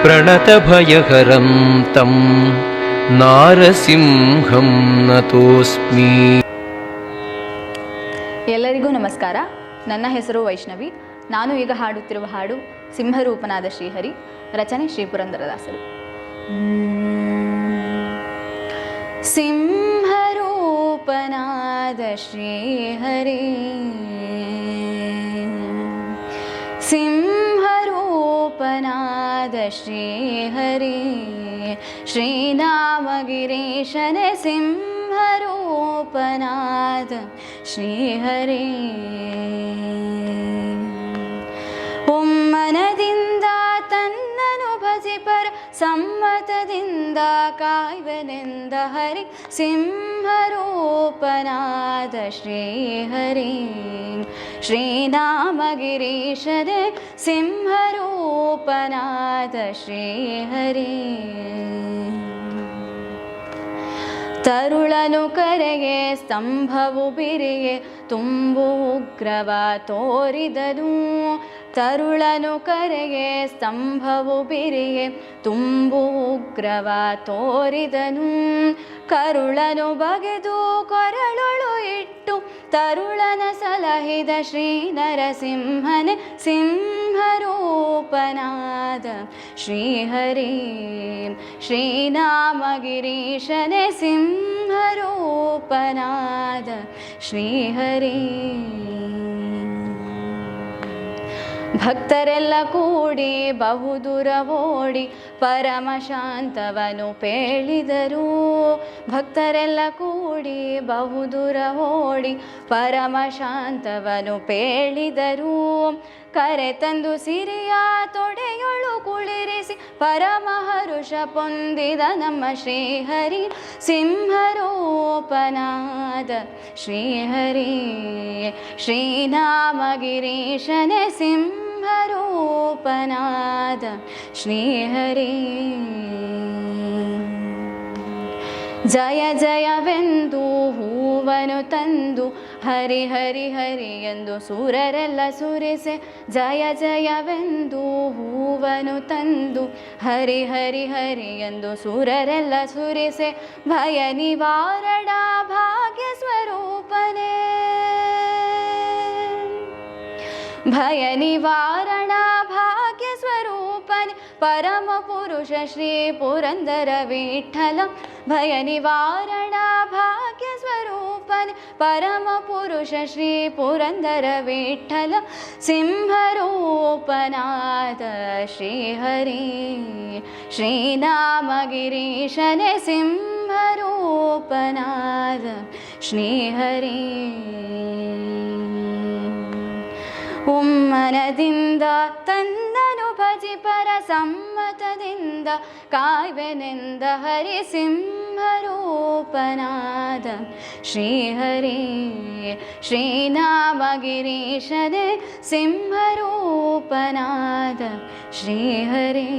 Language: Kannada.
ಪ್ರಣತಭಯಹರಂ ತಂ ನಾರಸಿಂಹಂ ನತೋಸ್ಮಿ. ಎಲ್ಲರಿಗೂ ನಮಸ್ಕಾರ. ನನ್ನ ಹೆಸರು ವೈಷ್ಣವಿ. ನಾನು ಈಗ ಹಾಡುತ್ತಿರುವ ಹಾಡು ಸಿಂಹರೂಪನಾದ ಶ್ರೀಹರಿ, ರಚನೆ ಶ್ರೀ ಪುರಂದರದಾಸರು. ಸಿಂಹರೂಪನಾದ ಶ್ರೀಹರಿ, ಸಿಂಹರೂಪನಾದ ಶ್ರೀಹರಿ, ಶ್ರೀನಾಮಗಿರೀಶನೇ ಸಿಂಹರೂಪನಾದ ಶ್ರೀಹರಿ. ಒಮ್ಮನದಿಂದ ತನ್ನನು ಭಜಿಪರ ಸಮ್ಮತದಿಂದ ಕಾಯ್ವನೆಂದ ಹರಿ, ಸಿಂಹರೂಪನಾದ ಶ್ರೀಹರಿ, ಶ್ರೀನಾಮಗಿರೀಶನೇ ಸಿಂಹರೂಪನಾದ ಶ್ರೀಹರಿ. ತರುಳನು ಕರೆಗೆ ಸ್ತಂಭವು ಬಿರಿಗೆ ತುಂಬು ಉಗ್ರವ ತೋರಿದನು. ತರುಳನು ಕರೆಗೆ ಸ್ತಂಭವು ಬಿರಿಗೆ ತುಂಬು ಉಗ್ರವ ತೋರಿದನು. ಕರುಳನು ಬಗೆದು ಕೊರಳೊಳು ಇಟ್ಟು ತರುಳನ ಸಲಹಿದ ಶ್ರೀ ನರಸಿಂಹನೆ ಸಿಂಹರೂಪನಾದ ಶ್ರೀಹರಿ, ಶ್ರೀನಾಮಗಿರೀಶನೇ ಸಿಂಹರೂಪನಾದ ಶ್ರೀಹರಿ. ಭಕ್ತರೆಲ್ಲ ಕೂಡಿ ಬಹುದೂರ ಓಡಿ ಪರಮಶಾಂತವನು ಪೇಳಿದರು. ಭಕ್ತರೆಲ್ಲ ಕೂಡಿ ಬಹುದೂರ ಓಡಿ ಪರಮಶಾಂತವನು ಪೇಳಿದರು. ಕರೆ ತಂದು ಸಿರಿಯ ತೊಡೆಯೊಳು ಕುಳಿರಿಸಿ ಪರಮಹರುಷ ಪೊಂದಿದ ನಮ್ಮ ಶ್ರೀಹರಿ, ಸಿಂಹರೂಪನಾದ ಶ್ರೀಹರಿ, ಶ್ರೀನಾಮಗಿರೀಶನೇ ಸಿಂಹರೂಪನಾದ ಶ್ರೀಹರಿ. ಜಯ ಜಯವೆಂದು ಹೂವನು ತಂದು ಹರಿ ಹರಿ ಹರಿ ಎಂದು ಸುರರೆಲ್ಲ ಸುರಿಸೆ. ಜಯ ಜಯವೆಂದು ಹೂವನು ತಂದು ಹರಿ ಹರಿ ಹರಿ ಎಂದು ಸುರರೆಲ್ಲ ಸುರಿಸೆ. ಭಯ ನಿವಾರಣ ಭಾಗ್ಯ ಸ್ವರೂಪನೇ, ಭಯ ನಿವಾರಣ ಭಾಗ್ಯ ಸ್ವರೂಪನೆ ಪರಮ ಪುರುಷ ಶ್ರೀ ಪುರಂದರ ವಿಠಲ. ಭಯ ನಿವಾರಣ ಭಾಗ್ಯ ಸ್ವರೂಪನೆ ಪರಮ ಪುರುಷ ಶ್ರೀ ಪುರಂದರ ವಿಠಲ, ಸಿಂಹರೂಪನಾದ ಶ್ರೀಹರಿ, ಶ್ರೀನಾಮಗಿರೀಶನೇ ಸಿಂಹರೂಪನಾದ ಶ್ರೀಹರಿ. ಒಮ್ಮನದಿಂದ ತನ್ನನು ಭಜಿಪರ ಸಮ್ಮತದಿಂದ ಕಾಯ್ವೆನೆಂದ ಹರಿ, ಸಿಂಹರೂಪನಾದ ಶ್ರೀಹರಿ, ಶ್ರೀನಾಮಗಿರೀಶನೇ ಸಿಂಹರೂಪನಾದ ಶ್ರೀಹರಿ.